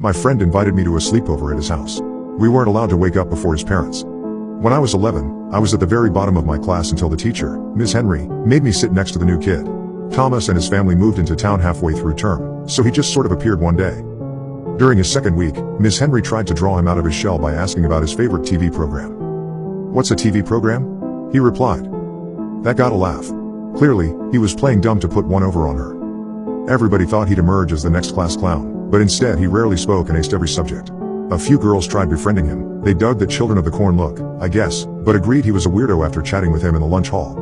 My friend invited me to a sleepover at his house. We weren't allowed to wake up before his parents. When I was 11, I was at the very bottom of my class until the teacher, Ms. Henry, made me sit next to the new kid. Thomas and his family moved into town halfway through term, so he just sort of appeared one day. During his second week, Ms. Henry tried to draw him out of his shell by asking about his favorite TV program. "What's a TV program?" he replied. That got a laugh. Clearly, he was playing dumb to put one over on her. Everybody thought he'd emerge as the next class clown, but instead he rarely spoke and aced every subject. A few girls tried befriending him. They dug the Children of the Corn look, I guess, but agreed he was a weirdo after chatting with him in the lunch hall.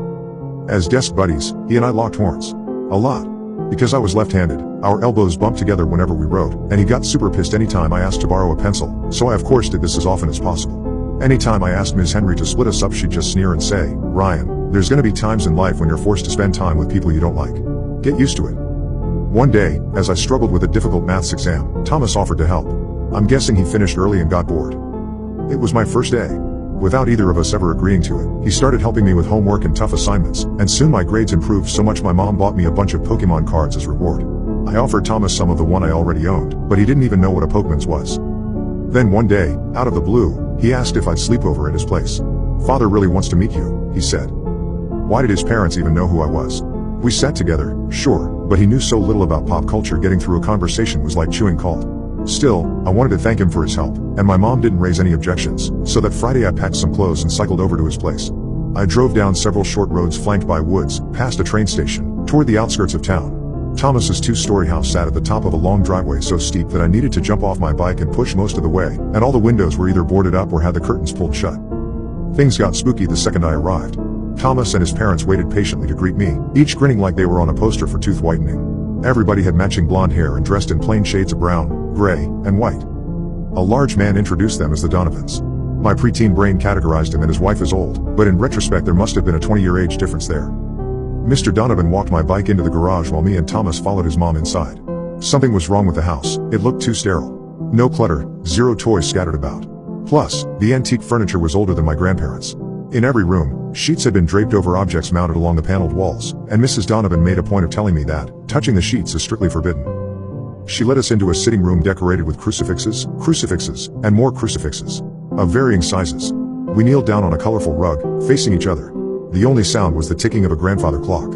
As desk buddies, he and I locked horns. A lot. Because I was left-handed, our elbows bumped together whenever we wrote, and he got super pissed anytime I asked to borrow a pencil, so I of course did this as often as possible. Anytime I asked Ms. Henry to split us up, she'd just sneer and say, "Ryan, there's gonna be times in life when you're forced to spend time with people you don't like. Get used to it." One day, as I struggled with a difficult maths exam, Thomas offered to help. I'm guessing he finished early and got bored. It was my first day. Without either of us ever agreeing to it, he started helping me with homework and tough assignments, and soon my grades improved so much my mom bought me a bunch of Pokemon cards as reward. I offered Thomas some of the one I already owned, but he didn't even know what a Pokemon's was. Then one day, out of the blue, he asked if I'd sleep over at his place. "Father really wants to meet you," he said. Why did his parents even know who I was? We sat together, sure, but he knew so little about pop culture, getting through a conversation was like chewing cult. Still, I wanted to thank him for his help, and my mom didn't raise any objections, so that Friday I packed some clothes and cycled over to his place. I drove down several short roads flanked by woods, past a train station, toward the outskirts of town. Thomas's two-story house sat at the top of a long driveway so steep that I needed to jump off my bike and push most of the way, and all the windows were either boarded up or had the curtains pulled shut. Things got spooky the second I arrived. Thomas and his parents waited patiently to greet me, each grinning like they were on a poster for tooth whitening. Everybody had matching blonde hair and dressed in plain shades of brown, gray, and white. A large man introduced them as the Donovans. My preteen brain categorized him and his wife as old, but in retrospect there must have been a 20-year age difference there. Mr. Donovan walked my bike into the garage while me and Thomas followed his mom inside. Something was wrong with the house. It looked too sterile. No clutter, zero toys scattered about. Plus, the antique furniture was older than my grandparents'. In every room, sheets had been draped over objects mounted along the paneled walls, and Mrs. Donovan made a point of telling me that touching the sheets is strictly forbidden. She led us into a sitting room decorated with crucifixes, and more crucifixes, of varying sizes. We kneeled down on a colorful rug, facing each other. The only sound was the ticking of a grandfather clock.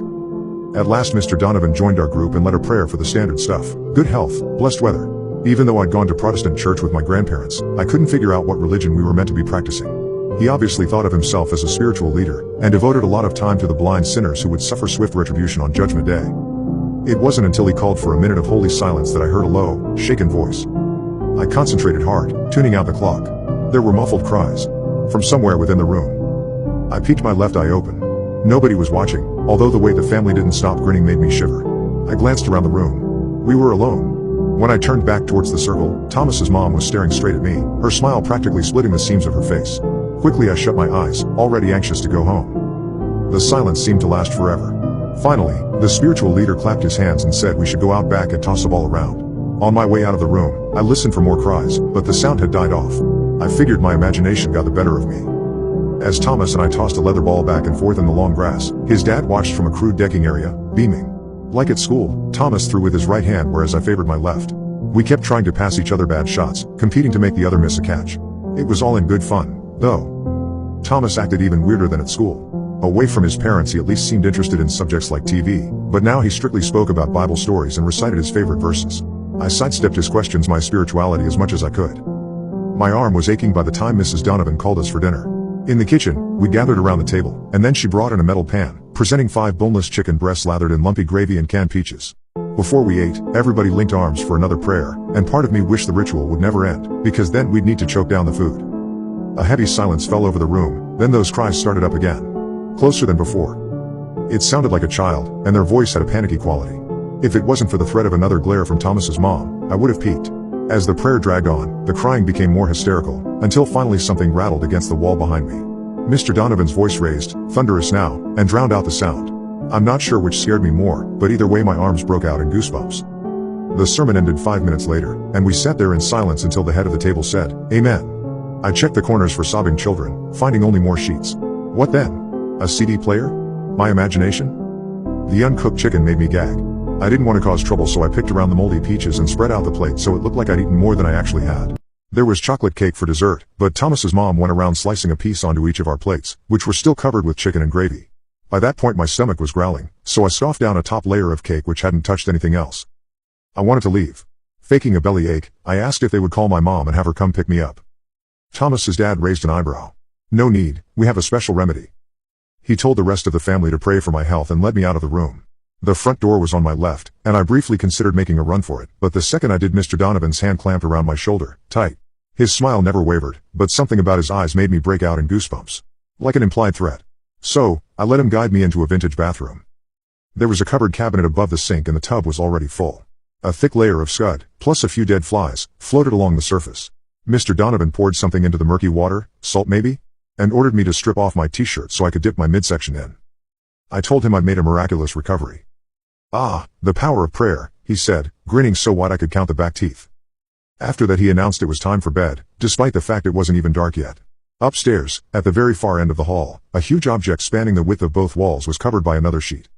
At last Mr. Donovan joined our group and led a prayer for the standard stuff: good health, blessed weather. Even though I'd gone to Protestant church with my grandparents, I couldn't figure out what religion we were meant to be practicing. He obviously thought of himself as a spiritual leader, and devoted a lot of time to the blind sinners who would suffer swift retribution on Judgment Day. It wasn't until he called for a minute of holy silence that I heard a low, shaken voice. I concentrated hard, tuning out the clock. There were muffled cries from somewhere within the room. I peeked my left eye open. Nobody was watching, although the way the family didn't stop grinning made me shiver. I glanced around the room. We were alone. When I turned back towards the circle, Thomas's mom was staring straight at me, her smile practically splitting the seams of her face. Quickly I shut my eyes, already anxious to go home. The silence seemed to last forever. Finally, the spiritual leader clapped his hands and said we should go out back and toss a ball around. On my way out of the room, I listened for more cries, but the sound had died off. I figured my imagination got the better of me. As Thomas and I tossed a leather ball back and forth in the long grass, his dad watched from a crude decking area, beaming. Like at school, Thomas threw with his right hand whereas I favored my left. We kept trying to pass each other bad shots, competing to make the other miss a catch. It was all in good fun, though. Thomas acted even weirder than at school. Away from his parents he at least seemed interested in subjects like TV, but now he strictly spoke about Bible stories and recited his favorite verses. I sidestepped his questions my spirituality as much as I could. My arm was aching by the time Mrs. Donovan called us for dinner. In the kitchen, we gathered around the table, and then she brought in a metal pan, presenting 5 boneless chicken breasts lathered in lumpy gravy and canned peaches. Before we ate, everybody linked arms for another prayer, and part of me wished the ritual would never end, because then we'd need to choke down the food. A heavy silence fell over the room, then those cries started up again. Closer than before. It sounded like a child, and their voice had a panicky quality. If it wasn't for the threat of another glare from Thomas's mom, I would have peeked. As the prayer dragged on, the crying became more hysterical, until finally something rattled against the wall behind me. Mr. Donovan's voice raised, thunderous now, and drowned out the sound. I'm not sure which scared me more, but either way my arms broke out in goosebumps. The sermon ended 5 minutes later, and we sat there in silence until the head of the table said, "Amen." I checked the corners for sobbing children, finding only more sheets. What then? A CD player? My imagination? The uncooked chicken made me gag. I didn't want to cause trouble, so I picked around the moldy peaches and spread out the plate so it looked like I'd eaten more than I actually had. There was chocolate cake for dessert, but Thomas's mom went around slicing a piece onto each of our plates, which were still covered with chicken and gravy. By that point my stomach was growling, so I scoffed down a top layer of cake which hadn't touched anything else. I wanted to leave. Faking a bellyache, I asked if they would call my mom and have her come pick me up. Thomas's dad raised an eyebrow. No need, we have a special remedy. He told the rest of the family to pray for my health and led me out of the room. The front door was on my left, and I briefly considered making a run for it, but the second I did, Mr. Donovan's hand clamped around my shoulder, tight. His smile never wavered, but something about his eyes made me break out in goosebumps. Like an implied threat. So, I let him guide me into a vintage bathroom. There was a cupboard cabinet above the sink and the tub was already full. A thick layer of scud, plus a few dead flies, floated along the surface. Mr. Donovan poured something into the murky water, salt maybe? And ordered me to strip off my t-shirt so I could dip my midsection in. I told him I'd made a miraculous recovery. Ah, the power of prayer, he said, grinning so wide I could count the back teeth. After that he announced it was time for bed, despite the fact it wasn't even dark yet. Upstairs, at the very far end of the hall, a huge object spanning the width of both walls was covered by another sheet.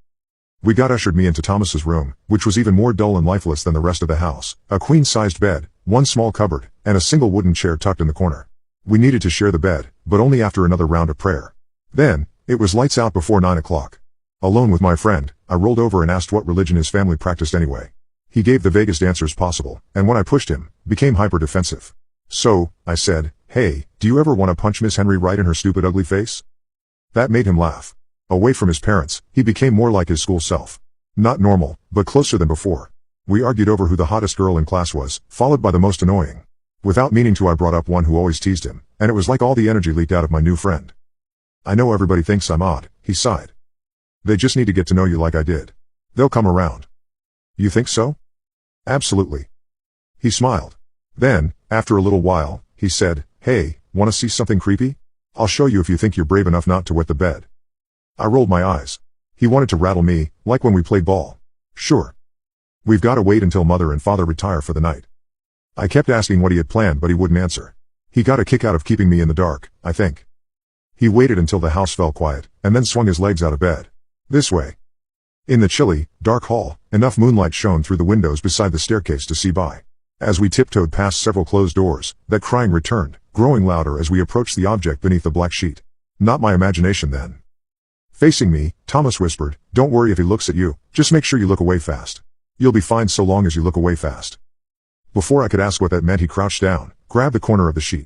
We got ushered me into Thomas's room, which was even more dull and lifeless than the rest of the house. A queen-sized bed, one small cupboard, and a single wooden chair tucked in the corner. We needed to share the bed, but only after another round of prayer. Then, it was lights out before 9 o'clock. Alone with my friend, I rolled over and asked what religion his family practiced anyway. He gave the vaguest answers possible, and when I pushed him, became hyper-defensive. So, I said, "Hey, do you ever want to punch Miss Henry right in her stupid ugly face?" That made him laugh. Away from his parents, he became more like his school self. Not normal, but closer than before. We argued over who the hottest girl in class was, followed by the most annoying. Without meaning to, I brought up one who always teased him, and it was like all the energy leaked out of my new friend. "I know everybody thinks I'm odd," he sighed. "They just need to get to know you like I did. They'll come around." "You think so?" "Absolutely." He smiled. Then, after a little while, he said, "Hey, want to see something creepy? I'll show you if you think you're brave enough not to wet the bed." I rolled my eyes. He wanted to rattle me, like when we played ball. Sure. "We've got to wait until Mother and Father retire for the night." I kept asking what he had planned, but he wouldn't answer. He got a kick out of keeping me in the dark, I think. He waited until the house fell quiet, and then swung his legs out of bed. "This way." In the chilly, dark hall, enough moonlight shone through the windows beside the staircase to see by. As we tiptoed past several closed doors, that crying returned, growing louder as we approached the object beneath the black sheet. Not my imagination then. Facing me, Thomas whispered, "Don't worry if he looks at you, just make sure you look away fast. You'll be fine so long as you look away fast." Before I could ask what that meant, he crouched down, grabbed the corner of the sheet,